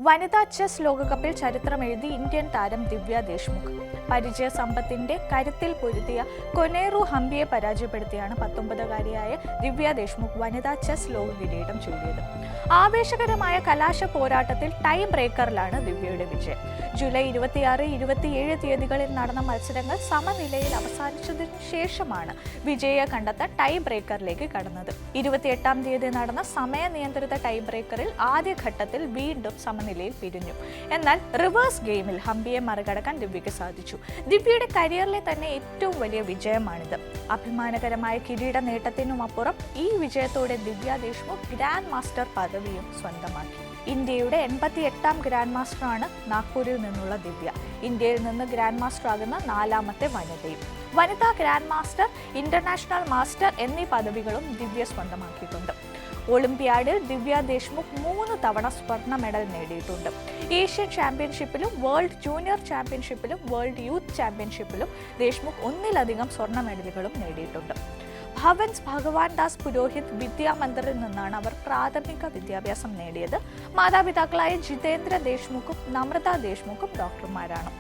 വനിതാ ചെസ് ലോകകപ്പിൽ ചരിത്രമെഴുതി ഇന്ത്യൻ താരം ദിവ്യ ദേശ്മുഖ്. പരിചയസമ്പത്തിന്റെ കരുത്തിൽ പൊരുതിയ കൊനേറു ഹംപിയെ പരാജയപ്പെടുത്തിയാണ് 19കാരിയായ ദിവ്യ ദേശ്മുഖ് വനിതാ ചെസ് ലോക കിരീടം ചൂടിയത്. ആവേശകരമായ കലാശ പോരാട്ടത്തിൽ ടൈ ബ്രേക്കറിലാണ് ദിവ്യയുടെ വിജയം. ജൂലൈ 26, 27 തീയതികളിൽ നടന്ന മത്സരങ്ങൾ സമനിലയിൽ അവസാനിച്ചതിനു ശേഷമാണ് വിജയിയെ കണ്ടെത്താൻ ടൈ ബ്രേക്കറിലേക്ക് കടന്നത്. 28-ാം തീയതി നടന്ന സമയ നിയന്ത്രിത ടൈ ബ്രേക്കറിൽ ആദ്യഘട്ടത്തിൽ വീണ്ടും സമനിലയിൽ പിരിഞ്ഞു. എന്നാൽ റിവേഴ്സ് ഗെയിമിൽ ഹംപിയെ മറികടക്കാൻ ദിവ്യയ്ക്ക് സാധിച്ചു. ദിവ്യയുടെ കരിയറിലെ തന്നെ ഏറ്റവും വലിയ വിജയമാണിത്. അഭിമാനകരമായ കിരീട നേട്ടത്തിനുമപ്പുറം ഈ വിജയത്തോടെ ദിവ്യ ദേശ്മുഖ് ഗ്രാൻഡ് മാസ്റ്റർ പദവിയും സ്വന്തമാക്കി. ഇന്ത്യയുടെ 88ാം ഗ്രാൻഡ് മാസ്റ്ററാണ് നാഗ്പൂരിൽ നിന്നുള്ള ദിവ്യ. ഇന്ത്യയിൽ നിന്ന് ഗ്രാൻഡ് മാസ്റ്റർ ആകുന്ന 4ാമത്തെ വനിതയും. വനിതാ ഗ്രാൻഡ് മാസ്റ്റർ, ഇന്റർനാഷണൽ മാസ്റ്റർ എന്നീ പദവികളും ദിവ്യ സ്വന്തമാക്കിയിട്ടുണ്ട്. ഒളിമ്പ്യാഡിൽ ദിവ്യ ദേശ്മുഖ് 3 തവണ സ്വർണ്ണ മെഡൽ നേടിയിട്ടുണ്ട്. ഏഷ്യൻ ചാമ്പ്യൻഷിപ്പിലും വേൾഡ് ജൂനിയർ ചാമ്പ്യൻഷിപ്പിലും വേൾഡ് യൂത്ത് ചാമ്പ്യൻഷിപ്പിലും ദേശ്മുഖ് 1-ലധികം സ്വർണ്ണ മെഡലുകളും നേടിയിട്ടുണ്ട്. ഭവൻസ് ഭഗവാൻ ദാസ് പുരോഹിത് വിദ്യാമന്ദിറിൽ നിന്നാണ് അവർ പ്രാഥമിക വിദ്യാഭ്യാസം നേടിയത്. മാതാപിതാക്കളായ ജിതേന്ദ്ര ദേശ്മുഖും നമ്രത ദേശ്മുഖും ഡോക്ടർമാരാണ്.